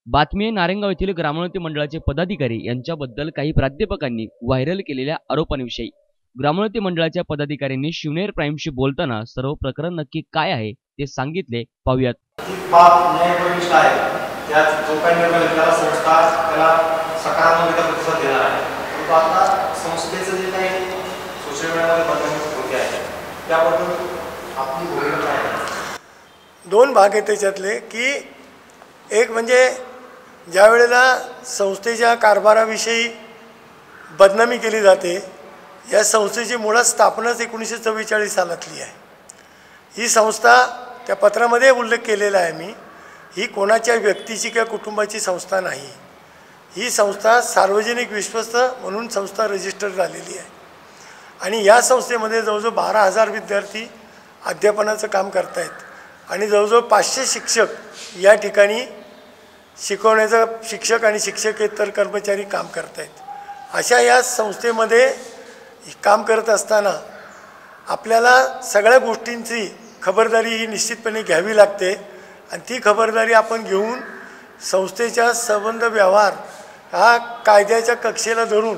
बातमी आहे नारायणगाव येथील ग्रामोन्नती मंडळाचे पदाधिकारी यांच्याबद्दल काही प्राध्यापकांनी व्हायरल केलेल्या आरोपांविषयी ग्रामोन्नती मंडळाच्या पदाधिकाऱ्यांनी शिवनेर प्राईमशी बोलताना सर्व प्रकरण नक्की काय आहे ते सांगितले. पाहूयात. दोन भाग आहेत त्याच्यातले की एक म्हणजे ज्या वेळेला संस्थेच्या कारभाराविषयी बदनामी केली जाते. या संस्थेची मुळात स्थापनाच 1944 सालातली आहे. ही संस्था त्या पत्रामध्ये उल्लेख केलेला आहे मी, ही कोणाच्या व्यक्तीची किंवा कुटुंबाची संस्था नाही. ही संस्था सार्वजनिक विश्वस्त म्हणून संस्था रजिस्टर झालेली आहे आणि या संस्थेमध्ये जवळजवळ 12,000 विद्यार्थी अध्यापनाचं काम करत आहेत आणि जवळजवळ 500 शिक्षक या ठिकाणी शिकवण्याचा शिक्षक आणि शिक्षकेतर कर्मचारी काम करत आहेत. अशा या संस्थेमध्ये काम करत असताना आपल्याला सगळ्या गोष्टींची खबरदारी ही निश्चितपणे घ्यावी लागते आणि ती खबरदारी आपण घेऊन संस्थेच्या संबंध व्यवहार हा कायद्याच्या कक्षेला धरून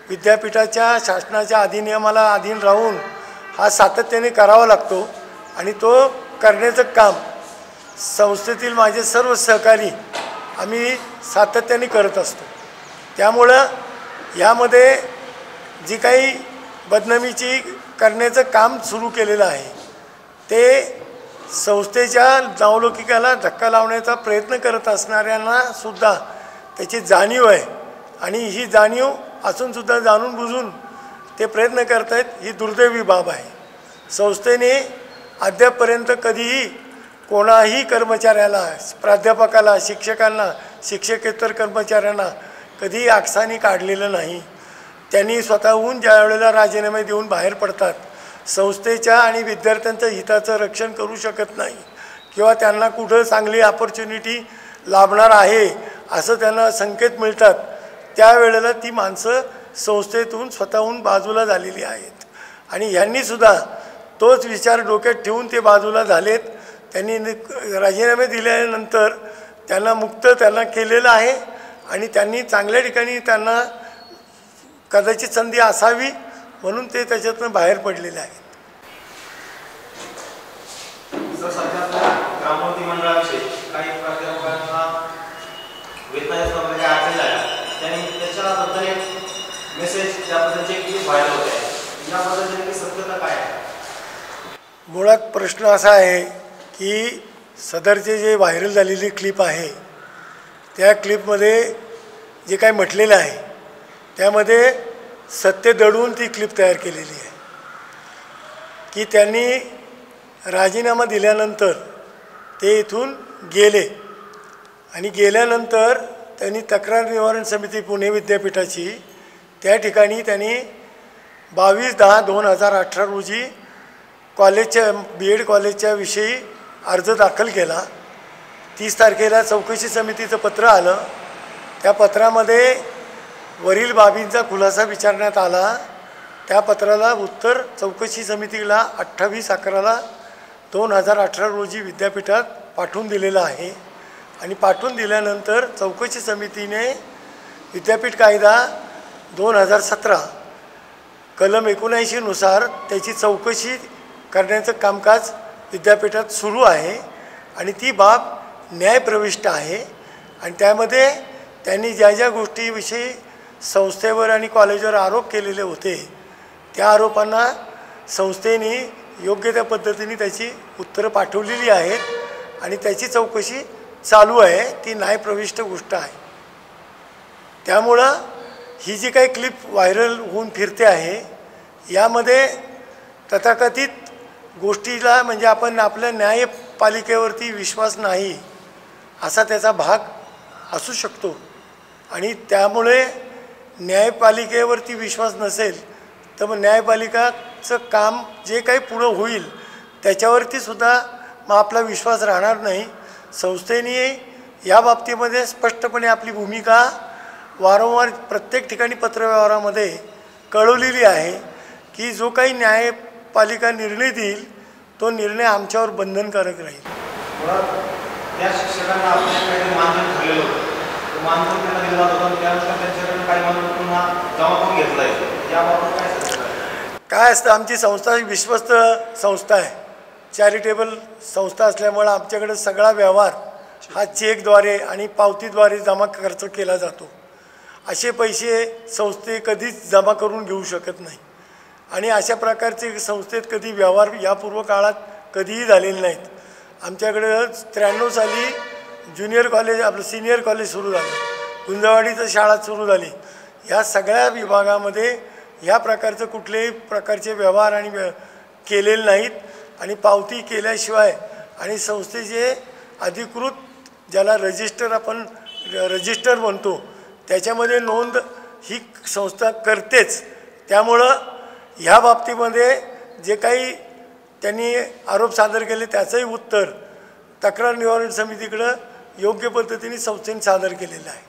विद्यापीठाच्या शासनाच्या अधिनियमाला अधीन राहून हा सातत्याने करावा लागतो आणि तो करण्याचं काम संस्थेतील माझे सर्व सहकारी आम्ही सातत्याने करत असतो. त्यामुळं यामध्ये जी काही बदनामीची करण्याचं काम सुरू केलेलं आहे ते संस्थेच्या नावलौकिकाला धक्का लावण्याचा प्रयत्न करत असणाऱ्यांनासुद्धा त्याची जाणीव आहे आणि ही जाणीव असूनसुद्धा जाणून बुजून ते प्रयत्न करत आहेत. ही दुर्दैवी बाब आहे. संस्थेने अद्यापपर्यंत कधीही कोणाही कर्मचाऱ्याला, प्राध्यापकाला, शिक्षकांना, शिक्षकेतर कर्मचाऱ्यांना कधीही आक्षाने काढलेलं नाही. त्यांनी स्वतःहून ज्या वेळेला राजीनामे देऊन बाहेर पडतात संस्थेच्या आणि विद्यार्थ्यांच्या हिताचं रक्षण करू शकत नाही किंवा त्यांना कुठं चांगली ऑपॉर्च्युनिटी लाभणार आहे असं त्यांना संकेत मिळतात त्यावेळेला ती माणसं संस्थेतून स्वतःहून बाजूला झालेली आहेत आणि ह्यांनीसुद्धा तोच विचार डोक्यात ठेवून ते बाजूला झालेत. त्यांनी राजीनामे दिल्यानंतर त्यांना केलेलं आहे आणि त्यांनी चांगल्या ठिकाणी त्यांना कदाचित संधी असावी म्हणून ते त्याच्यातून बाहेर पडलेले आहेत. ग्रामोन्नती मंडळाविषयी काही प्राध्यापकांना वेतनाच्या संबंधी अडचणी झाल्या त्यांनी त्याच्याबद्दल एक मेसेज त्याबद्दलचे की व्हायरल होत आहे. याबद्दलची सत्यता काय आहे? मुळात प्रश्न असा आहे की सदरचे जे व्हायरल झालेली क्लिप आहे त्या क्लिपमध्ये जे काही म्हटलेलं आहे त्यामध्ये सत्य दडवून ती क्लिप तयार केलेली आहे की त्यांनी राजीनामा दिल्यानंतर ते इथून गेले आणि गेल्यानंतर त्यांनी तक्रार निवारण समिती पुणे विद्यापीठाची त्या ठिकाणी त्यांनी 22/10/2018 रोजी कॉलेजच्या BEd कॉलेजच्या विषयी अर्ज दाखल केला. 30 तारखेला चौकशी समितीचं पत्र आलं. त्या पत्रामध्ये वरील बाबींचा खुलासा विचारण्यात आला. त्या पत्राला उत्तर चौकशी समितीला 28/11/2018 रोजी विद्यापीठात पाठवून दिलेलं आहे आणि पाठवून दिल्यानंतर चौकशी समितीने विद्यापीठ कायदा 2017 कलम 79 नुसार त्याची चौकशी करण्याचं कामकाज विद्यापीठात सुरू आहे आणि ती बाब न्यायप्रविष्ट आहे आणि त्यामध्ये त्यांनी ज्या ज्या गोष्टीविषयी संस्थेवर आणि कॉलेजवर आरोप केलेले होते त्या आरोपांना संस्थेने योग्य त्या पद्धतीने त्याची उत्तरं पाठवलेली आहेत आणि त्याची चौकशी चालू आहे. ती न्यायप्रविष्ट गोष्ट आहे. त्यामुळं ही जी काही क्लिप व्हायरल होऊन फिरते आहे यामध्ये तथाकथित गोष्टीला म्हणजे आपण आपल्या न्यायपालिकेवरती विश्वास नाही असा त्याचा भाग असू शकतो आणि त्यामुळे न्यायपालिकेवरती विश्वास नसेल तर मग न्यायपालिकाचं काम जे काही पुढं होईल त्याच्यावरतीसुद्धा मग आपला विश्वास राहणार नाही. संस्थेने या बाबतीमध्ये स्पष्टपणे आपली भूमिका वारंवार प्रत्येक ठिकाणी पत्रव्यवहारामध्ये कळवलेली आहे की जो काही न्यायपालिका निर्णय देईल तो निर्णय आमच्यावर बंधनकारक राहील. त्या शिक्षकांना आपण मान्य ठरलेलं होतं मानधन त्यांना दिलं जात होतं, त्यानंतर त्यांच्याकडून काही मानधन पुन्हा जमा करून घेतलं आहे, याबाबत काय सांगता? काय असतं, आमची संस्था ही विश्वस्त संस्था आहे, चॅरिटेबल संस्था असल्यामुळं आमच्याकडे सगळा व्यवहार हा चेकद्वारे आणि पावतीद्वारे जमा खर्च केला जातो. असे पैसे संस्थे कधीच जमा करून घेऊ शकत नाही आणि अशा प्रकारचे संस्थेत कधी व्यवहार यापूर्व काळात कधीही झालेले नाहीत. आमच्याकडे 93 साली ज्युनियर कॉलेज आपलं सिनियर कॉलेज सुरू झालं, गुंजवाडीचं शाळा सुरू झाली. या सगळ्या विभागामध्ये ह्या प्रकारचं कुठल्याही प्रकारचे व्यवहार आणि केलेले नाहीत आणि पावती केल्याशिवाय आणि संस्थेचे अधिकृत ज्याला आपण रजिस्टर म्हणतो त्याच्यामध्ये नोंद ही संस्था करतेच. त्यामुळं ह्या बाबतीमध्ये जे काही त्यांनी आरोप सादर केले त्याचंही उत्तर तक्रार निवारण समितीकडं योग्य पद्धतीने संस्थेने सादर केलेलं आहे.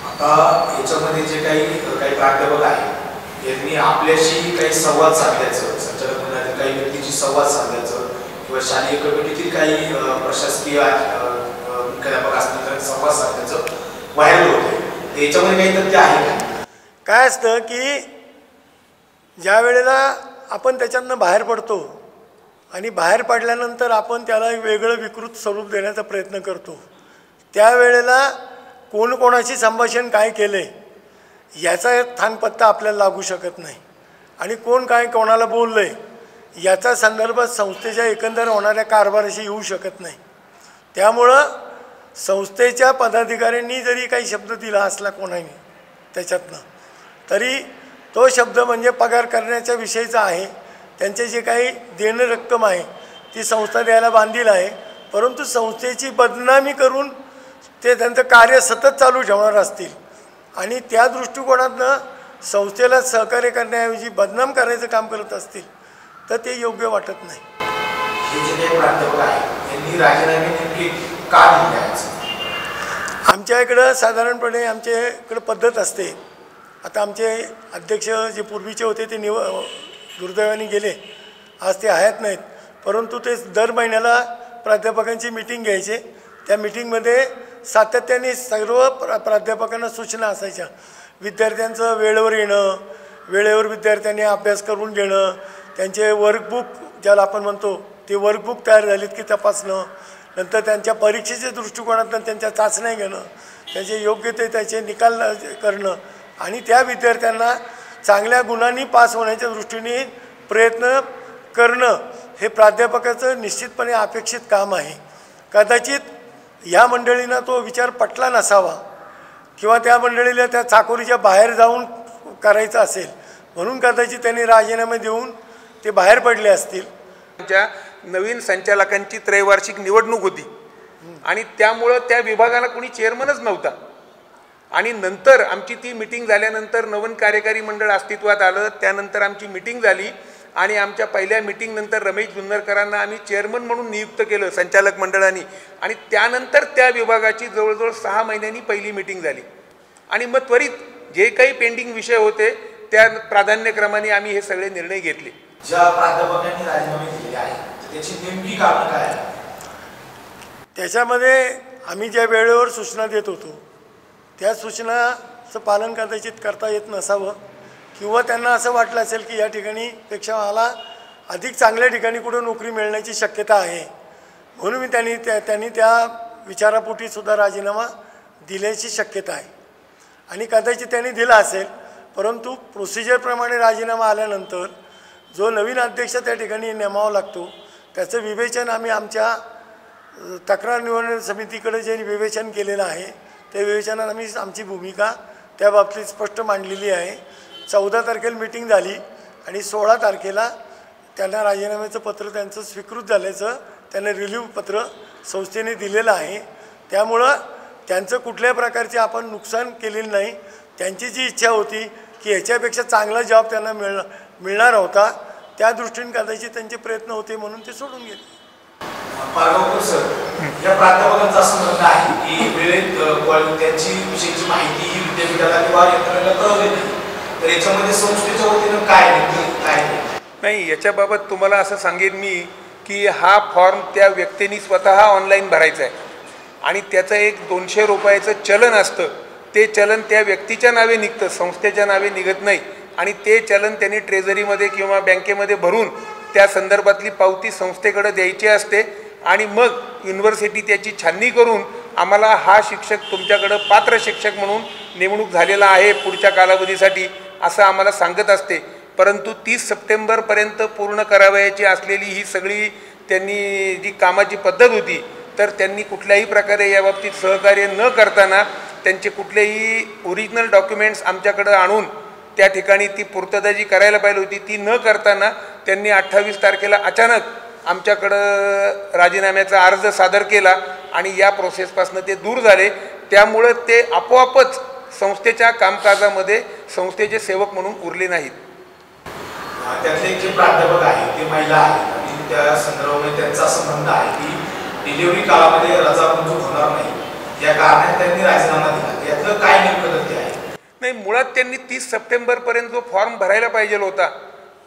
आता याच्यामध्ये जे काही प्राध्यापक आहे यांनी आपल्याशी काही संवाद साधल्याचं, संचालक मंडळातील काही व्यक्तीशी संवाद साधल्याचं किंवा शालेय कमिटीतील काही प्रशासकीय मुख्याध्यापक असतील संवाद साधल्याचं व्हायरल होते, याच्यामध्ये काही तथ्य आहे का? काय असतं की ज्या वेळेला आपण त्याच्यातनं बाहेर पडतो आणि बाहेर पडल्यानंतर आपण त्याला वेगळं विकृत स्वरूप देण्याचा प्रयत्न करतो, त्यावेळेला कोण कोणाशी संभाषण काय केलं आहे याचा थांगपत्ता आपल्याला लागू शकत नाही आणि कोण काय कोणाला बोललं आहे याचा संदर्भ संस्थेच्या एकंदर होणाऱ्या कारभाराशी येऊ शकत नाही. त्यामुळं संस्थेच्या पदाधिकाऱ्यांनी जरी काही शब्द दिला असला कोणाने त्याच्यातनं तरी तो शब्द म्हणजे पगार करण्याच्या विषयीचा आहे. त्यांचे जे काही देणं रक्कम आहे ती संस्था द्यायला बांधील आहे, परंतु संस्थेची बदनामी करून ते त्यांचं कार्य सतत चालू ठेवणार असतील आणि त्या दृष्टिकोनातनं संस्थेला सहकार्य करण्याऐवजी बदनाम करायचं काम करत असतील तर ते योग्य वाटत नाही. आमच्या इकडं साधारणपणे आमच्या इकडं पद्धत असते. आता आमचे अध्यक्ष जे पूर्वीचे होते ते दुर्दैवाने गेले, आज ते हयात नाहीत, परंतु ते दर महिन्याला प्राध्यापकांची मीटिंग घ्यायचे. त्या मीटिंगमध्ये सातत्याने सर्व प्राध्यापकांना सूचना असायच्या. विद्यार्थ्यांचं वेळेवर येणं, वेळेवर विद्यार्थ्यांनी अभ्यास करून घेणं, त्यांचे वर्कबुक ज्याला आपण म्हणतो ते वर्कबुक तयार झालीत की तपासणं, नंतर त्यांच्या परीक्षेच्या दृष्टिकोनातून त्यांच्या चाचण्या घेणं, त्यांचे योग्य ते त्याचे निकाल करणं आणि त्या विद्यार्थ्यांना चांगल्या गुणांनी पास होण्याच्या दृष्टीने प्रयत्न करणं हे प्राध्यापकाचं निश्चितपणे अपेक्षित काम आहे. कदाचित या मंडळींना तो विचार पटला नसावा किंवा त्या मंडळीला त्या चाकोरीच्या बाहेर जाऊन करायचं असेल म्हणून कदाचित त्यांनी राजीनामे देऊन ते बाहेर पडले असतील. आमच्या नवीन संचालकांची त्रैवार्षिक निवडणूक होती आणि त्यामुळं त्या विभागाला कोणी चेअरमनच नव्हता आणि नंतर आमची ती मीटिंग झाल्यानंतर नवीन कार्यकारी मंडळ अस्तित्वात आलं. त्यानंतर आमची मीटिंग झाली आणि आमच्या पहिल्या मीटिंगनंतर रमेश जुन्नरकरांना आम्ही चेअरमन म्हणून नियुक्त केलं संचालक मंडळाने आणि त्यानंतर त्या विभागाची जवळजवळ 6 महिन्यांनी पहिली मीटिंग झाली आणि मग त्वरित जे काही पेंडिंग विषय होते त्या प्राधान्यक्रमाने आम्ही हे सगळे निर्णय घेतले. ज्या प्राध्यापकांनी राजीनामे दिलेले आहेत त्याची नेमकी कारणं काय आहे? त्याच्यामध्ये आम्ही ज्या वेळेवर सूचना देत होतो त्या सूचनाचं पालन कदाचित करता येत नसावं किंवा त्यांना असं वाटलं असेल की या ठिकाणी पेक्षा मला अधिक चांगल्या ठिकाणी कुठं नोकरी मिळण्याची शक्यता आहे म्हणून मी त्यांनी त्या विचारापोटीसुद्धा राजीनामा दिल्याची शक्यता आहे आणि कदाचित त्यांनी दिला असेल. परंतु प्रोसिजरप्रमाणे राजीनामा आल्यानंतर जो नवीन अध्यक्ष त्या ठिकाणी नेमावा लागतो त्याचं विवेचन आम्ही आमच्या तक्रार निवारण समितीकडे जे विवेचन केलेलं आहे त्या विवेचनात आम्ही आमची भूमिका त्या बाबतीत स्पष्ट मांडलेली आहे. 14 तारखेला मीटिंग झाली आणि 16 तारखेला त्यांना राजीनाम्याचं पत्र त्यांचं स्वीकृत झाल्याचं त्यांना रिलीव्ह पत्र संस्थेने दिलेलं आहे. त्यामुळं त्यांचं कुठल्याही प्रकारचे आपण नुकसान केलेलं नाही. त्यांची जी इच्छा होती की ह्याच्यापेक्षा चांगला जॉब त्यांना मिळणार होता त्या दृष्टीने कदाचित त्यांचे प्रयत्न होते म्हणून ते सोडून गेले. पारगावकर सर, या प्राध्यापकांचं असं म्हणणं आहे की वेळेत त्यांची विषयीची माहिती ही विद्यापीठाला किंवा यंत्रणेला कळवली नाही, तर याच्यामध्ये संस्थेच्या वतीनं काय नाही याच्याबाबत तुम्हाला असं सांगेन मी की हा फॉर्म त्या व्यक्तीने स्वतः ऑनलाईन भरायचा आहे आणि त्याचं एक 200 रुपयाचं चलन असतं, ते चलन त्या व्यक्तीच्या नावे निघतं, संस्थेच्या नावे निघत नाही. आणि ते चलन त्यांनी ट्रेझरीमध्ये किंवा बँकेमध्ये भरून त्या संदर्भातली पावती संस्थेकडे द्यायची असते. आणि मग युनिव्हर्सिटी त्याची छाननी करून आम्हाला हा शिक्षक तुमच्याकडं पात्र शिक्षक म्हणून नेमणूक झालेला आहे पुढच्या कालावधीसाठी असं आम्हाला सांगत असते. परंतु 30 सप्टेंबरपर्यंत पूर्ण करावयाची असलेली ही सगळी त्यांनी जी कामाची पद्धत होती, तर त्यांनी कुठल्याही प्रकारे या बाबतीत सहकार्य न करताना त्यांचे कुठलेही ओरिजिनल डॉक्युमेंट्स आमच्याकडं आणून त्या ठिकाणी ती पूर्तता जी करायला पाहिजे होती ती न करताना त्यांनी 28 तारखेला अचानक आमच्याकडं राजीनाम्याचा अर्ज सादर केला आणि या प्रोसेसपासून ते दूर झाले. त्यामुळं ते आपोआपच संस्थेच्या कामकाजामध्ये संस्थेचे सेवक म्हणून उरले नाहीत. त्यातले जे प्राध्यापक आहेत ते महिला आहेत आणि त्या संदर्भामध्ये त्यांचा असं म्हणणं आहे की डिलिव्हरी काळामध्ये रजा मंजूर होणार नाही, या कारणाने त्यांनी राजीनामा दिला. यातलं काय नेमकं तथ्य आहे? नाही, मुळात त्यांनी 30 सप्टेंबरपर्यंत जो फॉर्म भरायला पाहिजे होता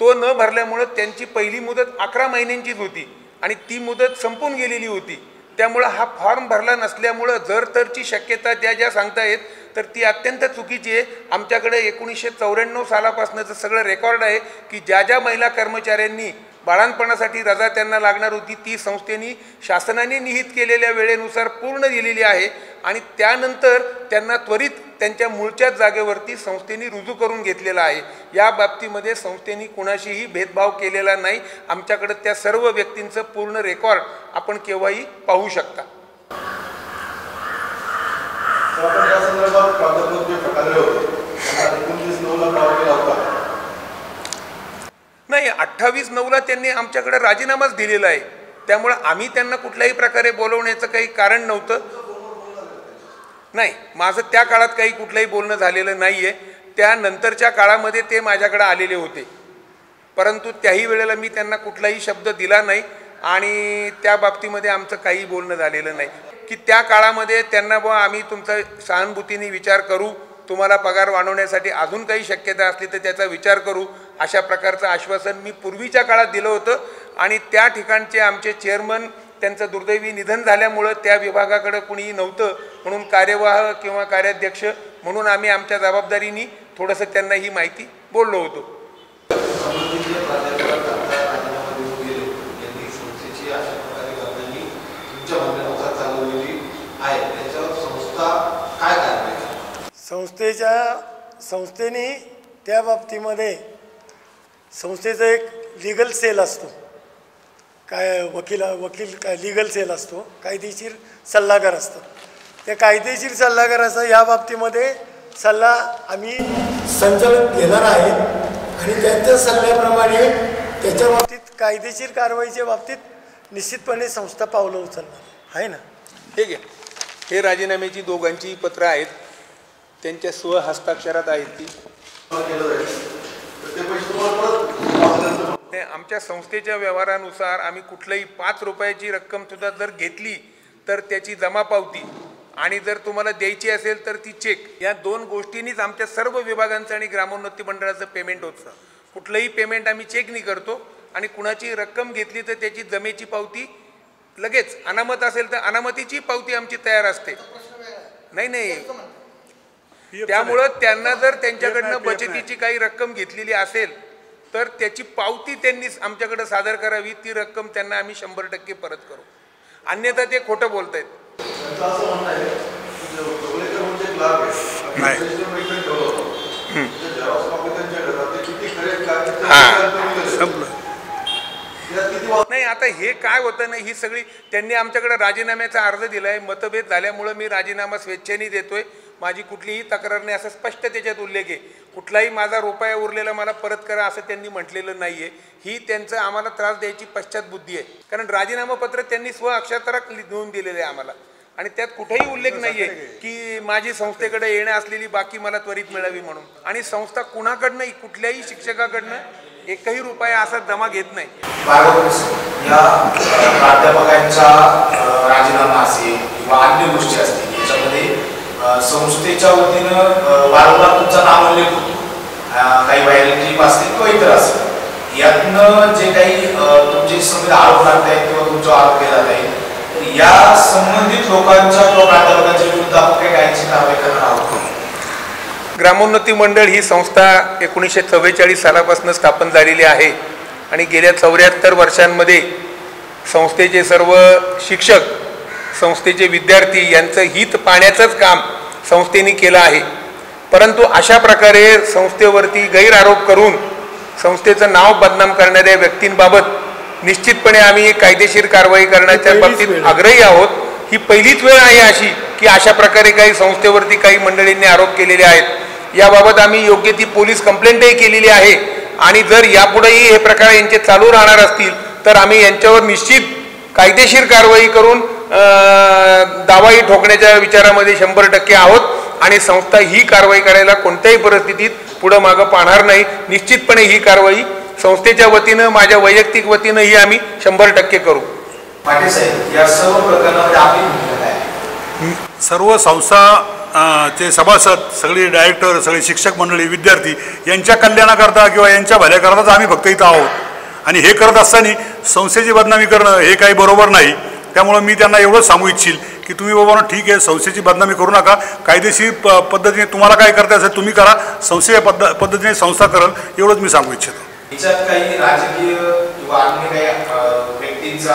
तो न भरल्यामुळं त्यांची पहिली मुदत 11 महिन्यांचीच होती आणि ती मुदत संपून गेलेली होती. त्यामुळं हा फॉर्म भरला नसल्यामुळं जर तरची शक्यता त्या ज्या सांगतायत तर ती अत्यंत चुकीची आहे. आमच्याकडे 1994 सालापासूनचं सगळं रेकॉर्ड आहे की ज्या ज्या महिला कर्मचाऱ्यांनी बाळंतपणासाठी रजा त्यांना लागणार होती ती संस्थेने शासनाने निहित केलेल्या वेळेनुसार पूर्ण दिलेली आहे आणि त्यानंतर त्यांना त्वरित त्यांच्या मूळच्याच जागेवरती संस्थेने रुजू करून घेतलेला आहे. या बाबतीमध्ये संस्थेने कुणाशीही भेदभाव केलेला नाही. आमच्याकडे त्या सर्व व्यक्तींचं पूर्ण रेकॉर्ड आपण केव्हाही पाहू शकता. नाही, 28/9 त्यांनी आमच्याकडे राजीनामाच दिलेला आहे. त्यामुळे आम्ही त्यांना कुठल्याही प्रकारे बोलवण्याचं काही कारण नव्हतं. नाही, माझं त्या काळात काही कुठलंही बोलणं झालेलं नाही आहे. त्यानंतरच्या काळामध्ये ते माझ्याकडे आलेले होते, परंतु त्याही वेळेला मी त्यांना कुठलाही शब्द दिला नाही आणि त्या बाबतीमध्ये आमचं काही बोलणं झालेलं नाही की त्या काळामध्ये त्यांना बुवा आम्ही तुमचा सहानुभूतीने विचार करू, तुम्हाला पगार वाढवण्यासाठी अजून काही शक्यता असली तर त्याचा विचार करू, अशा प्रकारचं आश्वासन मी पूर्वीच्या काळात दिलं होतं. आणि त्या ठिकाणचे आमचे चेअरमन त्यांचं दुर्दैवी निधन झाल्यामुळं त्या विभागाकडे कुणीही नव्हतं, म्हणून कार्यवाह किंवा कार्याध्यक्ष म्हणून आम्ही आमच्या जबाबदारीने थोडंसं त्यांना ही माहिती बोललो होतो. संस्थेने त्या बाबतीमध्ये संस्थेचा एक लीगल सेल असतो, वकील काय लीगल सेल असतो, कायदेशीर सल्लागार असतात. त्या कायदेशीर सल्लागाराचा या बाबतीमध्ये सल्ला आम्ही संचालक घेणार आहेत आणि त्यांच्या सल्ल्याप्रमाणे त्याच्या बाबतीत कायदेशीर कारवाईच्या बाबतीत निश्चितपणे संस्था पावलं उचलणार आहे ना. हे घ्या, हे राजीनाम्याची दोघांची पत्र आहेत, त्यांच्या स्वहस्ताक्षरात आहेत. ती आमच्या संस्थेच्या व्यवहारानुसार आम्ही कुठल्याही 5 रुपयाची रक्कम सुद्धा जर घेतली तर त्याची जमा पावती आणि जर तुम्हाला द्यायची असेल तर ती चेक, या 2 गोष्टींनीच आमच्या सर्व विभागांचं आणि ग्रामोन्नती मंडळाचं पेमेंट होतं. कुठलंही पेमेंट आम्ही चेकनी करतो आणि कुणाची रक्कम घेतली तर त्याची जमेची पावती लगेच, अनामत असेल तर अनामतीची पावती आमची तयार असते. नाही, त्यामुळं त्यांना जर त्यांच्याकडनं बचतीची काही रक्कम घेतलेली असेल तर त्याची पावती त्यांनी आमच्याकडे सादर करावी. ती रक्कम त्यांना आम्ही 100% परत करू, अन्यथा ते खोटं बोलतायत. नाही, आता हे काय होतं नाही, ही सगळी त्यांनी आमच्याकडे राजीनाम्याचा अर्ज दिलाय, मतभेद झाल्यामुळं मी राजीनामा स्वेच्छेने देतोय, माझी कुठलीही तक्रार नाही असं स्पष्ट त्याच्यात उल्लेख आहे. कुठलाही माझा रुपया उरलेला मला परत करा असं त्यांनी म्हटलेलं नाही आहे. ही त्यांचं आम्हाला त्रास द्यायची पश्चात बुद्धी आहे, कारण राजीनामापत्र त्यांनी अक्षरात लिहून दिलेलं आहे आम्हाला आणि त्यात कुठेही उल्लेख नाही आहे की माझी संस्थेकडे येणं असलेली बाकी मला त्वरित मिळावी म्हणून. आणि संस्था कुणाकडनंही कुठल्याही शिक्षकाकडनं एकही रुपया असा जमा घेत नाही. या प्राध्यापकांचा राजीनामा असेल किंवा अन्य गोष्टी असतील याच्यामध्ये संस्थेच्या वतीनं वारंवार तुमचा नामोल्लेख होतो, काही व्हायरल क्लिप असतील किंवा इतर असेल, यातनं जे काही तुमचे समजा आरोप लागत आहेत किंवा तुमचा आरोप केला जात आहे तर या संबंधित लोकांच्या किंवा प्राध्यापकांच्या विरुद्ध आपण काही कारवाई करणार आहोत. ग्रामोन्नती मंडळ ही संस्था 1944 सालापासून स्थापन झालेली आहे आणि गेल्या 74 वर्षांमध्ये संस्थेचे सर्व शिक्षक, संस्थेचे विद्यार्थी यांचं हित पाहण्याचंच काम संस्थेने केलं आहे. परंतु अशा प्रकारे संस्थेवरती गैरआरोप करून संस्थेचं नाव बदनाम करणाऱ्या व्यक्तींबाबत निश्चितपणे आम्ही कायदेशीर कारवाई करण्याच्या बाबतीत आग्रही आहोत. ही पहिलीच वेळ आहे अशी की अशा प्रकारे काही संस्थेवरती काही मंडळींनी आरोप केलेले आहेत. याबाबत आम्ही योग्य ती पोलीस कंप्लेंटही केलेली आहे आणि जर यापुढेही हे प्रकार यांचे चालू राहणार असतील तर आम्ही यांच्यावर निश्चित कायदेशीर कारवाई करून दावाही ठोकण्याच्या विचारामध्ये 100% आहोत आणि संस्था ही कारवाई करायला कोणत्याही परिस्थितीत पुढं मागं पाहणार नाही. निश्चितपणे ही कारवाई संस्थेच्या वतीनं, माझ्या वैयक्तिक वतीनं ही आम्ही 100% करू. पाटील साहेब, या सर्व प्रकरणामध्ये आपली भूमिका काय? सर्व संस्था चे सभासद, सगळे डायरेक्टर, सगळे शिक्षक मंडळी, विद्यार्थी यांच्या कल्याणाकरता किंवा यांच्या भल्याकरताच आम्ही फक्त इथं आहोत आणि हे करत असताना संस्थेची बदनामी करणं हे काही बरोबर नाही. त्यामुळं मी त्यांना एवढंच सांगू इच्छिल की तुम्ही बाबा ठीक आहे, संस्थेची बदनामी करू नका, कायदेशीर पद्धतीने तुम्हाला काय करता असेल तुम्ही करा, संस्थेच्या पद्धतीने संस्था करेल एवढंच मी सांगू इच्छितो. याच्यात काही राजकीय किंवा अन्य काही व्यक्तींचा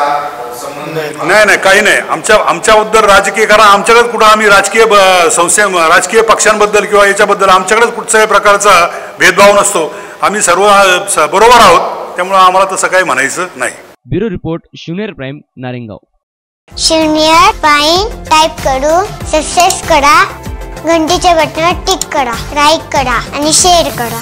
संबंध नाही, काही नाही. आमच्याबद्दल राजकीय करा, आमच्याकडे कुठं आम्ही राजकीय पक्षांबद्दल किंवा याच्याबद्दल आमच्याकडेच कुठच्याही प्रकारचा भेदभाव नसतो. आम्ही सर्व बरोबर आहोत, त्यामुळे आम्हाला तसं काही म्हणायचं नाही. Bureau report, Shivner prime, Narayangaon. Shivner prime type करून सबस्क्राइब करा, घंटीच्या बटनावर टिक करा, लाईक करा आणि शेअर करा.